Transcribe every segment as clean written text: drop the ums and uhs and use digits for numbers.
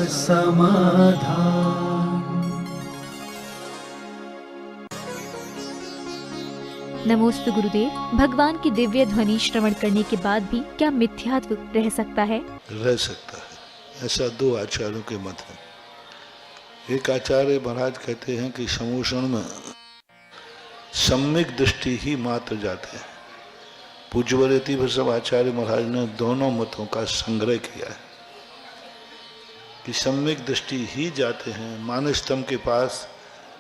समाधान। नमोस्तु गुरुदेव। भगवान की दिव्य ध्वनि श्रवण करने के बाद भी क्या मिथ्यात्व रह सकता है? रह सकता है। ऐसा दो आचार्यों के मत है। एक आचार्य महाराज कहते हैं कि समोषण में सम्यक दृष्टि ही मात्र जाते हैं। पूज्यवरेती सब आचार्य महाराज ने दोनों मतों का संग्रह किया है कि सम्यक दृष्टि ही जाते हैं। मानस्तंभ के पास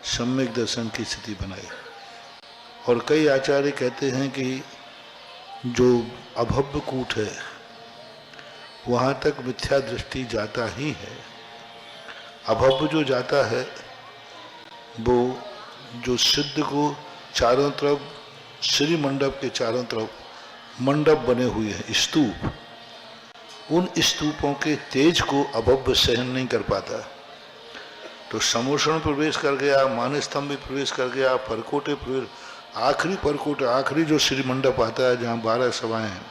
सम्यक दर्शन की स्थिति बनाई। और कई आचार्य कहते हैं कि जो अभव्य कूट है वहाँ तक मिथ्या दृष्टि जाता ही है। अभव्य जो जाता है वो जो सिद्ध को चारों तरफ श्री मंडप के चारों तरफ मंडप बने हुए हैं, स्तूप, उन स्तूपों के तेज को अभव्य सहन नहीं कर पाता। तो समोषण प्रवेश कर गया, मानस्तंभ भी प्रवेश कर गया, परकोटे प्रवेश, आखिरी परकोटे, आखिरी जो श्री मंडप आता है जहाँ 12 सभाएं हैं,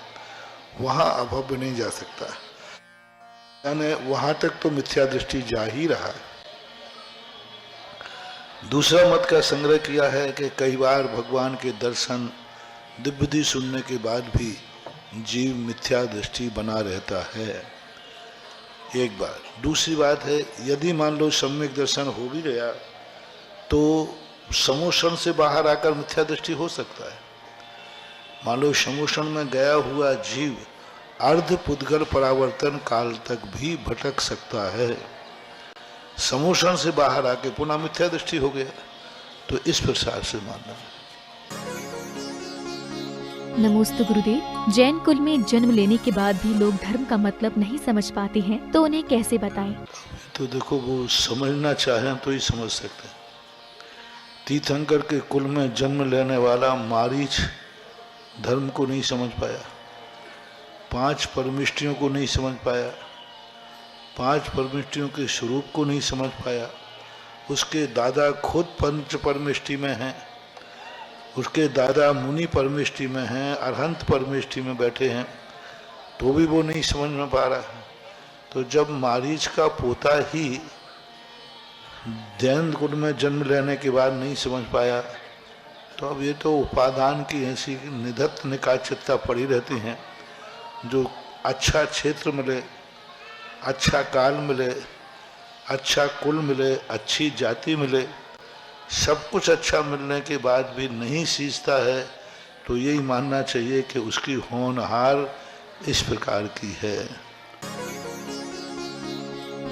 वहाँ अभव्य नहीं जा सकता। यानी वहाँ तक तो मिथ्या दृष्टि जा ही रहा है। दूसरा मत का संग्रह किया है कि कई बार भगवान के दर्शन दिव्यति सुनने के बाद भी जीव मिथ्या दृष्टि बना रहता है। एक बात। दूसरी बात है, यदि मान लो सम्यक दर्शन हो भी गया तो समोषण से बाहर आकर मिथ्या दृष्टि हो सकता है। मान लो समोषण में गया हुआ जीव अर्ध पुद्गल परावर्तन काल तक भी भटक सकता है। समोषण से बाहर आके पुनः मिथ्या दृष्टि हो गया। तो इस प्रकार से मानना है। नमोस्तु गुरुदेव। जैन कुल में जन्म लेने के बाद भी लोग धर्म का मतलब नहीं समझ पाते हैं, तो उन्हें कैसे बताएं? तो देखो, वो समझना चाहें तो ही समझ सकते हैं। तीर्थंकर के कुल में जन्म लेने वाला मारीच धर्म को नहीं समझ पाया, 5 परमिष्टियों को नहीं समझ पाया, 5 परमिष्टियों के स्वरूप को नहीं समझ पाया। उसके दादा खुद पंच परमिष्टि में हैं, उसके दादा मुनि परमिष्टि में हैं, अरहंत परमिष्टि में बैठे हैं, तो भी वो नहीं समझ में पा रहा है। तो जब मारीच का पोता ही जैन कुल में जन्म लेने के बाद नहीं समझ पाया, तो अब ये तो उपादान की ऐसी निधत्त निकाचितता पड़ी रहती हैं। जो अच्छा क्षेत्र मिले, अच्छा काल मिले, अच्छा कुल मिले, अच्छी जाति मिले, सब कुछ अच्छा मिलने के बाद भी नहीं सींचता है, तो यही मानना चाहिए कि उसकी होनहार इस प्रकार की है।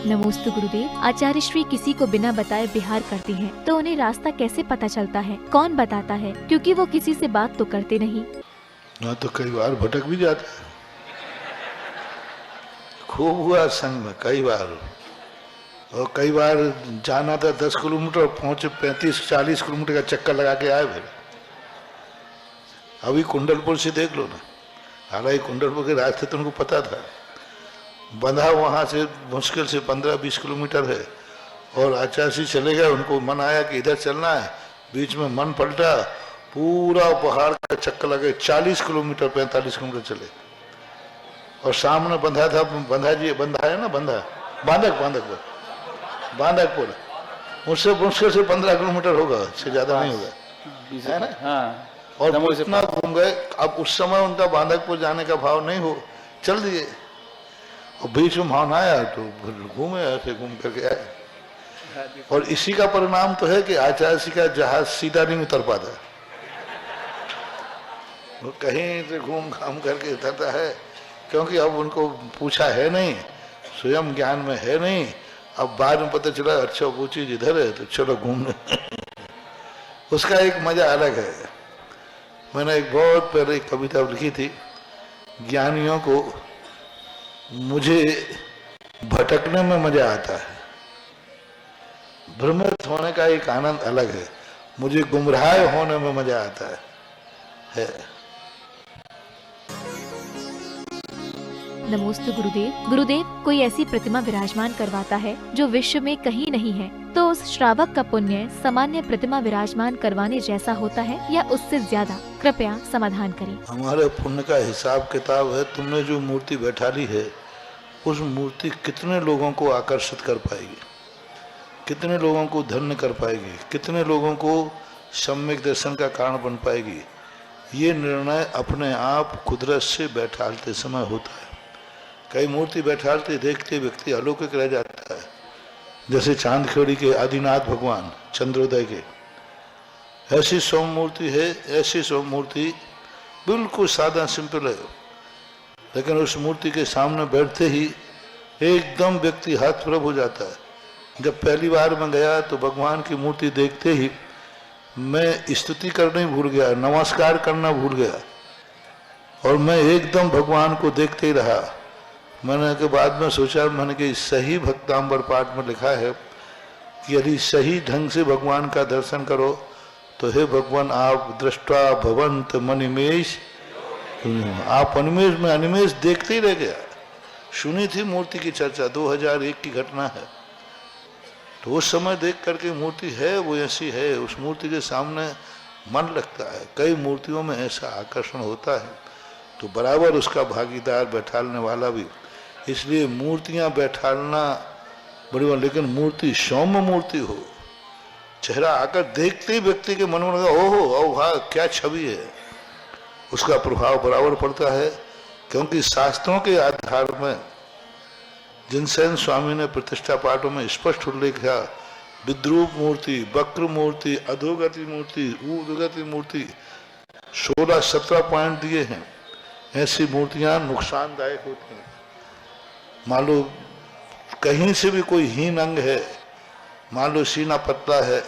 नमोस्तु गुरुदेव। आचार्य श्री किसी को बिना बताए बिहार करती हैं, तो उन्हें रास्ता कैसे पता चलता है? कौन बताता है? क्योंकि वो किसी से बात तो करते नहीं। ना तो कई बार भटक भी जाता है। खूब हुआ संग में कई बार। और कई बार जाना था 10 किलोमीटर, पहुंचे 35-40 किलोमीटर का चक्कर लगा के आए। फिर अभी कुंडलपुर से देख लो ना, हालांकि कुंडलपुर के रास्ते तो उनको पता था, बंधा वहाँ से मुश्किल से 15-20 किलोमीटर है, और आचार्य से चले गए। उनको मन आया कि इधर चलना है, बीच में मन पलटा, पूरा पहाड़ का चक्कर लगे, 40 किलोमीटर 45 किलोमीटर चले। और सामने बंधा था, बंधा जी, बंधा है ना, बंधा बांधकपुर, उससे मुश्किल से 15 किलोमीटर होगा, उससे ज्यादा नहीं होगा, है ना। हाँ। और इतना घूम गए। अब उस समय उनका बांधकपुर जाने का भाव नहीं हो, चल दिए। और बीच में मान आया तो घूमे, ऐसे घूम करके आए। और इसी का परिणाम तो है कि आचार्य जी का जहाज सीधा नहीं उतर पाता, वो कहीं से घूम घाम करके उतरता है, क्योंकि अब उनको पूछा है नहीं, स्वयं ज्ञान में है नहीं। अब बाद में पता चला अच्छा वो चीज इधर है, तो चलो घूमने। उसका एक मजा अलग है। मैंने एक बहुत पहले एक कविता लिखी थी, ज्ञानियों को मुझे भटकने में मजा आता है, भ्रमित होने का एक आनंद अलग है, मुझे गुमराह होने में मजा आता है। नमोस्तु गुरुदेव। गुरुदेव, कोई ऐसी प्रतिमा विराजमान करवाता है जो विश्व में कहीं नहीं है, तो उस श्रावक का पुण्य सामान्य प्रतिमा विराजमान करवाने जैसा होता है या उससे ज्यादा? कृपया समाधान करें। हमारे पुण्य का हिसाब किताब है। तुमने जो मूर्ति बैठा ली है उस मूर्ति कितने लोगों को आकर्षित कर पाएगी, कितने लोगों को धन्य कर पाएगी, कितने लोगों को सम्यक दर्शन का कारण बन पाएगी, ये निर्णय अपने आप कुदरत से बैठालते समय होता है। कई मूर्ति बैठालते देखते व्यक्ति अलौकिक रह जाता है, जैसे चांदखेड़ी के आदिनाथ भगवान चंद्रोदय के। ऐसी सोम मूर्ति है, ऐसी सोम मूर्ति बिल्कुल सादा सिंपल है, लेकिन उस मूर्ति के सामने बैठते ही एकदम व्यक्ति हतप्रभ हो जाता है। जब पहली बार मैं गया तो भगवान की मूर्ति देखते ही मैं स्तुति करना ही भूल गया, नमस्कार करना भूल गया, और मैं एकदम भगवान को देखते ही रहा। मैंने के बाद में सोचा, मैंने कि सही भक्तांबर पाठ में लिखा है कि यदि सही ढंग से भगवान का दर्शन करो तो हे भगवान आप दृष्टा भवंत मनिमेश, आप अनिमेश में अनिमेश देखते ही रह गया। सुनी थी मूर्ति की चर्चा, 2001 की घटना है, तो उस समय देख करके मूर्ति है वो ऐसी है, उस मूर्ति के सामने मन लगता है। कई मूर्तियों में ऐसा आकर्षण होता है, तो बराबर उसका भागीदार बैठालने वाला भी। इसलिए मूर्तियां बैठालना बड़ी, लेकिन मूर्ति सौम्य मूर्ति हो, चेहरा आकर देखते ही व्यक्ति के मन में लगा ओहो ओ वाह क्या छवि है, उसका प्रभाव बराबर पड़ता है। क्योंकि शास्त्रों के आधार में जिनसेन स्वामी ने प्रतिष्ठा पाठों में स्पष्ट उल्लेख किया, विद्रूप मूर्ति, वक्र मूर्ति, अधोगति मूर्ति, ऊर्ध्वगति मूर्ति, 16-17 पॉइंट दिए हैं। ऐसी मूर्तियां नुकसानदायक होती हैं। मान लो कहीं से भी कोई हीन अंग है, मान लो सीना पतला है,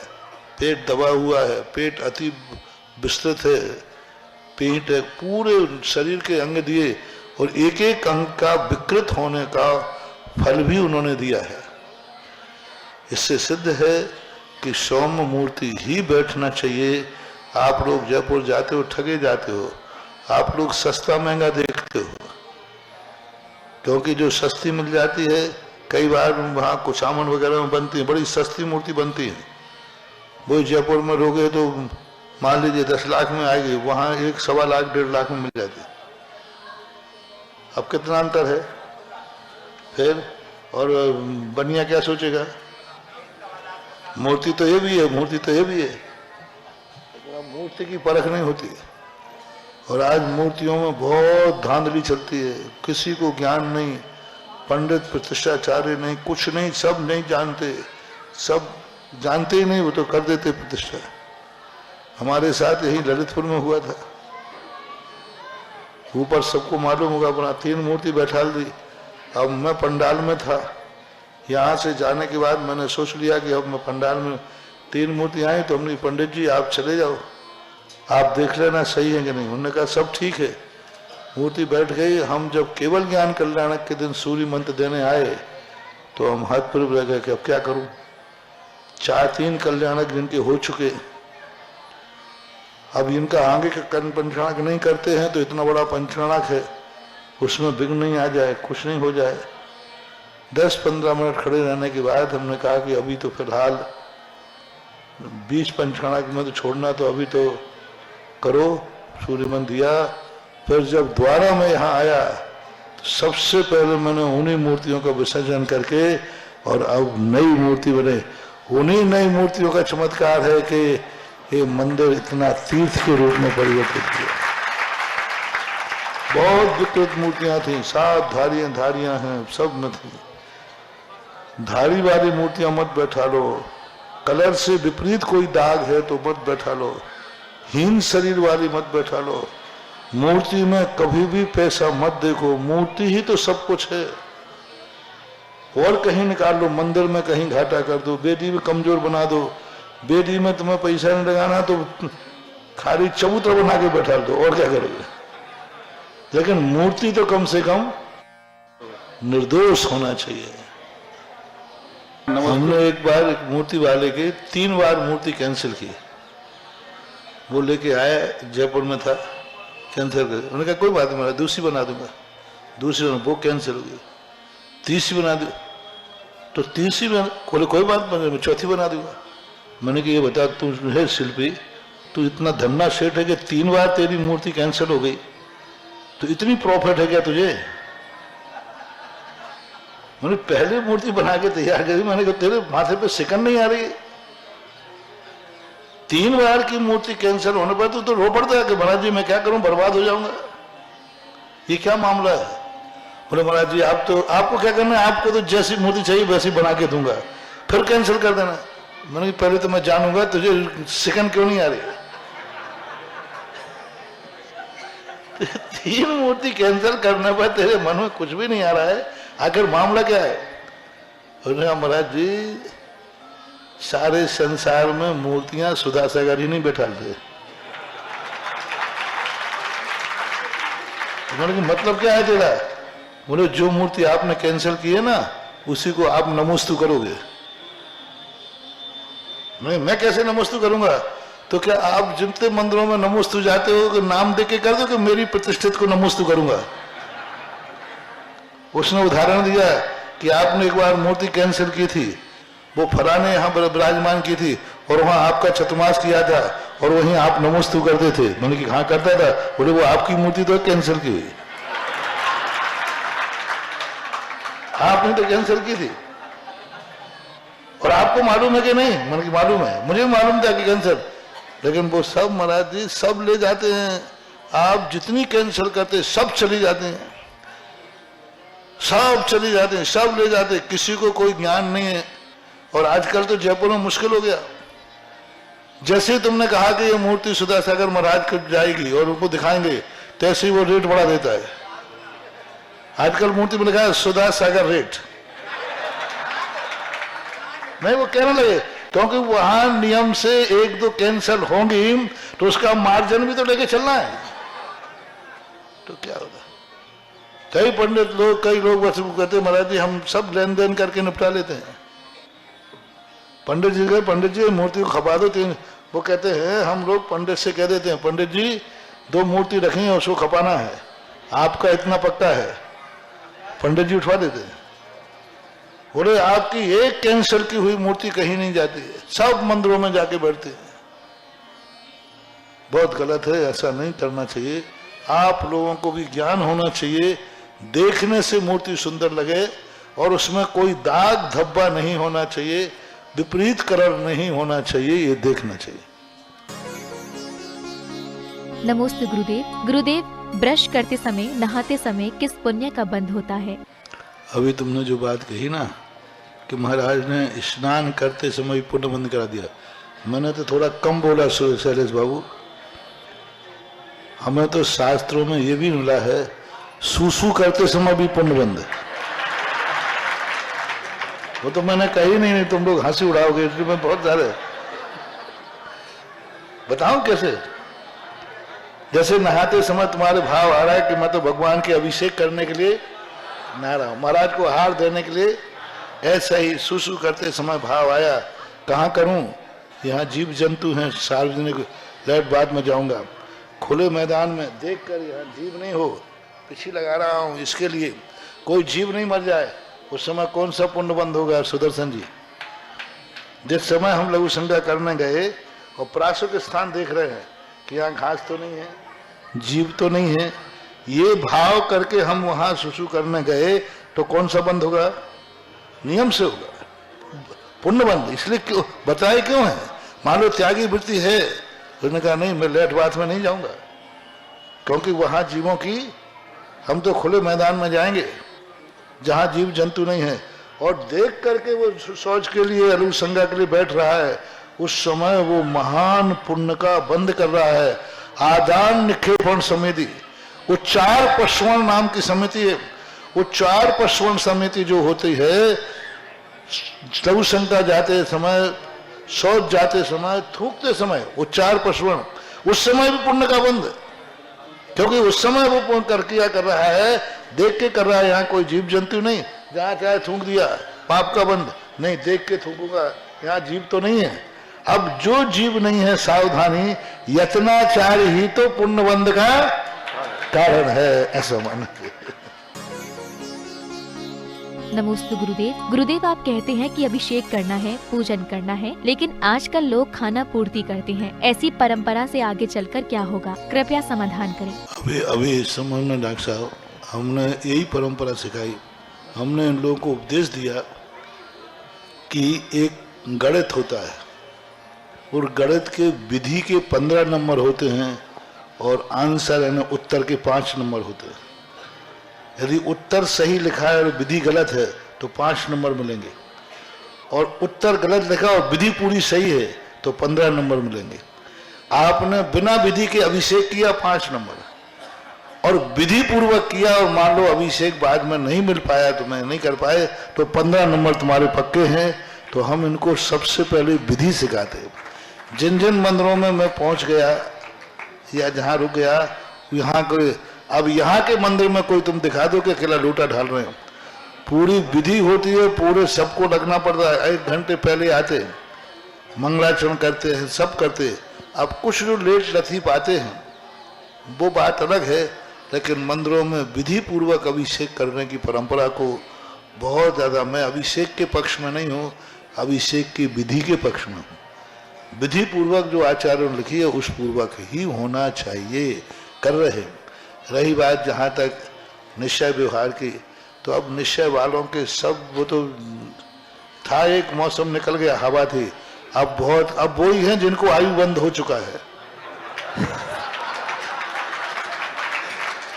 पेट दबा हुआ है, पेट अति विस्तृत है, पेट है, पूरे शरीर के अंग दिए और एक एक अंग का विकृत होने का फल भी उन्होंने दिया है। इससे सिद्ध है कि सौम्य मूर्ति ही बैठना चाहिए। आप लोग जयपुर जाते हो ठगे जाते हो, आप लोग सस्ता महंगा देखते हो, क्योंकि जो सस्ती मिल जाती है कई बार वहाँ कुचामन वगैरह में बनती है, बड़ी सस्ती मूर्ति बनती है। वो जयपुर में रोगे तो मान लीजिए 10 लाख में आएगी, वहाँ 1-1.25 लाख 1.5 लाख में मिल जाती है। अब कितना अंतर है फिर। और बनिया क्या सोचेगा, मूर्ति तो ये भी है, मूर्ति तो ये भी है, मूर्ति की परख नहीं होती। और आज मूर्तियों में बहुत धांधली चलती है, किसी को ज्ञान नहीं, पंडित प्रतिष्ठाचार्य नहीं, कुछ नहीं, सब नहीं जानते, सब जानते ही नहीं, वो तो कर देते प्रतिष्ठा। हमारे साथ यही ललितपुर में हुआ था, ऊपर सबको मालूम होगा, अपना 3 मूर्ति बैठाल दी। अब मैं पंडाल में था, यहाँ से जाने के बाद मैंने सोच लिया कि अब मैं पंडाल में 3 मूर्ति आई, तो हमने पंडित जी आप चले जाओ, आप देख लेना सही है कि नहीं। उन्होंने कहा सब ठीक है, मूर्ति बैठ गई। हम जब केवल ज्ञान कल्याणक के दिन सूर्य मंत्र देने आए तो हम हाथ पर रह गए कि अब क्या करूं। 4-3 कल्याणक जिनके हो चुके, अब इनका आगे का कर्ण पंचाणक नहीं करते हैं तो इतना बड़ा पंचाणक है, उसमें विघ्न नहीं आ जाए, कुछ नहीं हो जाए। 10-15 मिनट खड़े रहने के बाद हमने कहा कि अभी तो फिलहाल 20 पंचाणक में तो छोड़ना, तो अभी तो करो। सूर्य मंत्र दिया। फिर जब दोबारा मैं यहाँ आया तो सबसे पहले मैंने उन्हीं मूर्तियों का विसर्जन करके और अब नई मूर्ति बने। उन्हीं नई मूर्तियों का चमत्कार है कि ये मंदिर इतना तीर्थ के रूप में परिवर्तित हुआ। बहुत विकृत मूर्तियां थी, 7 धारियां हैं, सब में थी। धारी वाली मूर्तियां मत बैठा लो, कलर से विपरीत कोई दाग है तो मत बैठा लो, हीन शरीर वाली मत बैठा लो। मूर्ति में कभी भी पैसा मत देखो, मूर्ति ही तो सब कुछ है। और कहीं निकाल लो, मंदिर में कहीं घाटा कर दो, बेदी में कमजोर बना दो, बेदी में तुम्हें पैसा नहीं लगाना तो खाली चबूतरा बना के बैठा दो, और क्या करोगे। लेकिन मूर्ति तो कम से कम निर्दोष होना चाहिए। हमने एक बार एक मूर्ति वाले के 3 बार मूर्ति कैंसिल की। वो लेके आया, जयपुर में था, कैंसिल कर। उन्होंने कहा कोई बात नहीं, मैं दूसरी बना दूंगा। दूसरी वो कैंसिल हो गई, तीसरी बना दू तो तीसरी बना, कोई बात नहीं, मैं चौथी बना दूंगा। मैंने कहा ये बता, तू है शिल्पी, तू इतना धन्ना सेठ है कि 3 बार तेरी मूर्ति कैंसिल हो गई, तो इतनी प्रॉफिट है क्या तुझे? मैंने पहले मूर्ति बना के तैयार करी, मैंने कहा तेरे माथे पे सिकन नहीं आ रही है? 3 बार की मूर्ति कैंसिल होने पर तो रो पड़ता है कि महाराज जी मैं क्या करूं, बर्बाद हो जाऊंगा, ये क्या मामला है? बोले महाराज जी आपको क्या करना है, आपको तो जैसी मूर्ति चाहिए वैसी बना के दूंगा, फिर कैंसिल कर देना। मैंने पहले तो मैं जानूंगा तुझे सिकन क्यों नहीं आ रही। 3 मूर्ति कैंसिल करने पर तेरे मन में कुछ भी नहीं आ रहा है, आखिर मामला क्या है? बोले महाराज जी सारे संसार में मूर्तियां सुधा सागर ही नहीं बैठाते। मतलब क्या है तेरा? बोले जो मूर्ति आपने कैंसिल की है ना उसी को आप नमोस्तु करोगे। मैं कैसे नमोस्तु करूंगा? तो क्या आप जितने मंदिरों में नमोस्तु जाते हो कि नाम दे के कर दो कि मेरी प्रतिष्ठित को नमोस्तु करूंगा? उसने उदाहरण दिया कि आपने एक बार मूर्ति कैंसिल की थी, वो फलाने यहाँ विराजमान की थी और वहां आपका चतुर्मास किया था और वहीं आप नमोस्तु करते थे। मैंने कहा हाँ करता था। बोले वो आपकी मूर्ति तो कैंसिल की हुई, आपने तो कैंसिल की थी और आपको मालूम है कि नहीं? मैंने कहा मालूम है, मुझे मालूम था कि कैंसिल, लेकिन वो सब महाराज जी सब ले जाते हैं। आप जितनी कैंसिल करते सब चली जाते हैं, सब चली जाते हैं, सब ले जाते हैं, किसी को कोई ज्ञान नहीं है। और आजकल तो जयपुर में मुश्किल हो गया, जैसे ही तुमने कहा कि ये मूर्ति सुधा सागर महाराज को जाएगी और उनको दिखाएंगे तैसे ही वो रेट बढ़ा देता है। आजकल मूर्ति में लिखा है सुधा सागर रेट, नहीं वो कहने लगे क्योंकि वहां नियम से 1-2 कैंसिल होंगी तो उसका मार्जिन भी तो लेके चलना है। तो क्या होगा? कई पंडित लोग कई लोग बस कहते महाराज जी हम सब लेन देन करके निपटा लेते हैं। पंडित जी गए, पंडित जी मूर्ति को खपा दो 3, वो कहते हैं हम लोग पंडित से कह देते हैं पंडित जी 2 मूर्ति रखी है उसको खपाना है, आपका इतना पक्का है, पंडित जी उठवा देते हैं। बोले आपकी एक कैंसिल की हुई मूर्ति कहीं नहीं जाती है, सब मंदिरों में जाके बैठते हैं। बहुत गलत है, ऐसा नहीं करना चाहिए। आप लोगों को भी ज्ञान होना चाहिए, देखने से मूर्ति सुंदर लगे और उसमें कोई दाग धब्बा नहीं होना चाहिए, विपरीत कलर नहीं होना चाहिए, ये देखना चाहिए। नमोस्तु गुरुदेव। गुरुदेव ब्रश करते समय नहाते समय किस पुण्य का बंध होता है? अभी तुमने जो बात कही ना कि महाराज ने स्नान करते समय पुण्य बंद करा दिया, मैंने तो थोड़ा कम बोला शैलेश बाबू। हमें तो शास्त्रों में ये भी मिला है सूसू करते समय भी पुण्य बंद है। वो तो मैंने कही नहीं, तुम लोग हंसी उड़ाओगे इसलिए मैं बहुत सारे बताऊं कैसे। जैसे नहाते समय तुम्हारे भाव आ रहा है कि मैं तो भगवान के अभिषेक करने के लिए नहा रहा हूं, महाराज को हार देने के लिए, ऐसा ही सुसु करते समय भाव आया कहाँ करूं, यहाँ जीव जंतु हैं, सार्वजनिक लाइट बाद में जाऊंगा, खुले मैदान में देखकर यहाँ जीव नहीं हो, पीछे लगा रहा हूं इसके लिए कोई जीव नहीं मर जाए। उस समय कौन सा पुण्य बंद होगा सुदर्शन जी? जिस समय हम लघु संध्या करने गए और प्राशु के स्थान देख रहे हैं कि यहाँ घास तो नहीं है, जीव तो नहीं है, ये भाव करके हम वहां सुसु करने गए तो कौन सा बंद होगा? नियम से होगा पुण्य बंद। इसलिए क्यों बताए क्यों है? मान लो त्यागी वृत्ति है, उसने कहा नहीं मैं लेट बात में नहीं जाऊंगा क्योंकि वहां जीवों की, हम तो खुले मैदान में जाएंगे जहां जीव जंतु नहीं है। और देख करके वो शौच के लिए अलग संज्ञा के लिए बैठ रहा है, उस समय वो महान पुण्य का बंद कर रहा है। आदान निक्षेपण समिति, वो 4 पशुवण नाम की समिति है। वो 4 पशुवण समिति जो होती है, लघु संज्ञा जाते समय, शौच जाते समय, थूकते समय, वो 4 पशुवण, उस समय भी पुण्य का बंद, क्योंकि उस समय वो पुण्य क्या कर रहा है, देख के कर रहा है, यहाँ कोई जीव जंतु नहीं, जहाँ चाहे थूक दिया, पाप का बंद नहीं, देख के थूकूंगा, यहाँ जीव तो नहीं है। अब जो जीव नहीं है, सावधानी, यत्नाचार ही तो पुण्य बंद का कारण है, ऐसा मानते। नमोस्तु गुरुदेव। गुरुदेव आप कहते हैं कि अभिषेक करना है, पूजन करना है, लेकिन आजकल लोग खाना पूर्ति करते हैं, ऐसी परंपरा से आगे चलकर क्या होगा? कृपया समाधान करें। अभी समझना डॉक्टर साहब, हमने यही परंपरा सिखाई। हमने इन लोगों को उपदेश दिया कि एक गणित होता है और गणित के विधि के 15 नंबर होते हैं और आंसर यानी उत्तर के 5 नंबर होते हैं। यदि उत्तर सही लिखा है और विधि गलत है तो 5 नंबर मिलेंगे, और उत्तर गलत लिखा और विधि पूरी सही है तो 15 नंबर मिलेंगे। आपने बिना विधि के अभिषेक किया 5 नंबर, और विधि पूर्वक किया और मान लो अभिषेक बाद में नहीं मिल पाया, तुम्हें नहीं कर पाए, तो 15 नंबर तुम्हारे पक्के हैं। तो हम इनको सबसे पहले विधि सिखाते हैं। जिन जिन मंदिरों में मैं पहुंच गया या जहाँ रुक गया, यहाँ कोई, अब यहाँ के मंदिर में कोई तुम दिखा दो कि अकेला लोटा ढाल रहे हो, पूरी विधि होती है, पूरे सबको लगना पड़ता है। 1 घंटे पहले आते हैं, मंगलाचरण करते हैं, सब करते हैं। अब कुछ जो लेट लतीफ आते हैं वो बात अलग है, लेकिन मंदिरों में विधि पूर्वक अभिषेक करने की परंपरा को बहुत ज़्यादा, मैं अभिषेक के पक्ष में नहीं हूँ, अभिषेक की विधि के पक्ष में हूँ। विधि पूर्वक जो आचार्यों ने लिखी है उस पूर्वक ही होना चाहिए, कर रहे हैं। रही बात जहाँ तक निश्चय व्यवहार की, तो अब निश्चय वालों के सब, वो तो था, एक मौसम निकल गया, हवा थी, अब बहुत, अब वही हैं जिनको आयु बंद हो चुका है।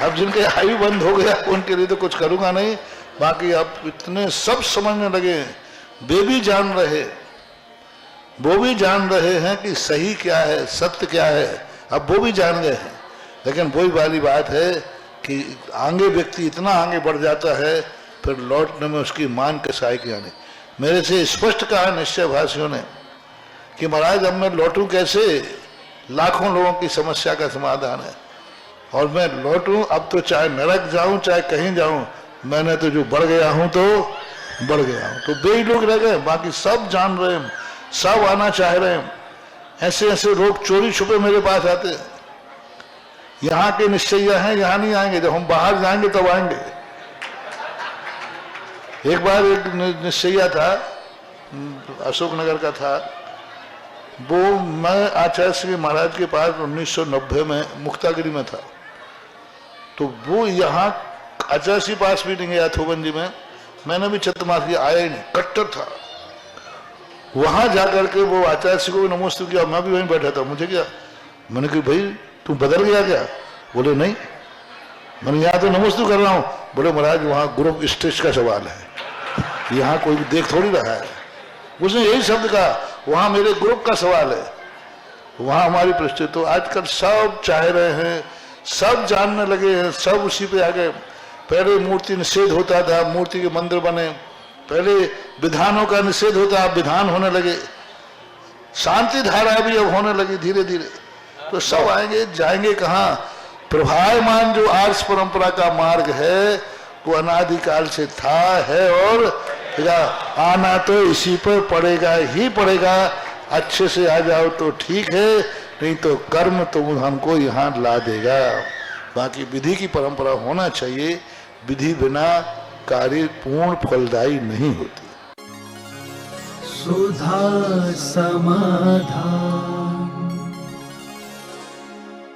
अब जिनके आयु बंद हो गया उनके लिए तो कुछ करूंगा नहीं, बाकी अब इतने सब समझने लगे, वे भी जान रहे, वो भी जान रहे हैं कि सही क्या है, सत्य क्या है, अब वो भी जान गए हैं। लेकिन वही वाली बात है कि आगे व्यक्ति इतना आगे बढ़ जाता है, फिर लौटने में उसकी मान कसाई की आने। मेरे से स्पष्ट कहा निश्चय भाषियों ने कि महाराज अब मैं लौटूं कैसे, लाखों लोगों की समस्या का समाधान है, और मैं लौटूं, अब तो चाहे नरक जाऊं चाहे कहीं जाऊं, मैंने तो जो बढ़ गया हूं तो बढ़ गया हूं। तो वे ही लोग रह गए, बाकी सब जान रहे हैं, सब आना चाह रहे हैं। ऐसे ऐसे लोग चोरी छुपे मेरे पास आते हैं, यहाँ के निश्चयिया हैं, यहाँ नहीं आएंगे, जब हम बाहर जाएंगे तब आएंगे। एक बार एक निश्चयिया था, अशोकनगर का था, वो मैं आचार्य श्री महाराज के पास 1990 में मुक्तागिरी में था, तो वो यहाँ आचार्य श्री पास भी नहीं गया, थोबन जी में, मैंने भी छत्रमास किया, आया ही नहीं, कट्टर था। वहां जाकर के वो आचार्य श्री को भी नमस्ते किया, मैं भी वहीं बैठा था। मुझे क्या, मैंने कहा भाई तू बदल गया क्या? बोले नहीं, मैंने यहाँ तो नमस्ते कर रहा हूँ। बोले महाराज वहाँ ग्रुप स्टेज का सवाल है, यहाँ कोई देख थोड़ी रहा है। उसने यही शब्द कहा, वहाँ मेरे ग्रुप का सवाल है, वहाँ हमारी परिस्थिति। तो आजकल सब चाह रहे हैं, सब जानने लगे हैं, सब उसी पे आ गए। पहले मूर्ति निषेध होता था, मूर्ति के मंदिर बने, पहले विधानों का निषेध होता, अब विधान होने लगे, शांति धारा भी अब होने लगी धीरे धीरे। तो सब आएंगे, जाएंगे कहाँ? प्रभायमान जो आर्ष परंपरा का मार्ग है वो अनादिकाल से था, है, और आना तो इसी पर पड़ेगा ही पड़ेगा। अच्छे से आ जाओ तो ठीक है, नहीं तो कर्म तो हमको यहाँ ला देगा। बाकी विधि की परंपरा होना चाहिए, विधि बिना कार्य पूर्ण फलदायी नहीं होती। सुधा समाधान।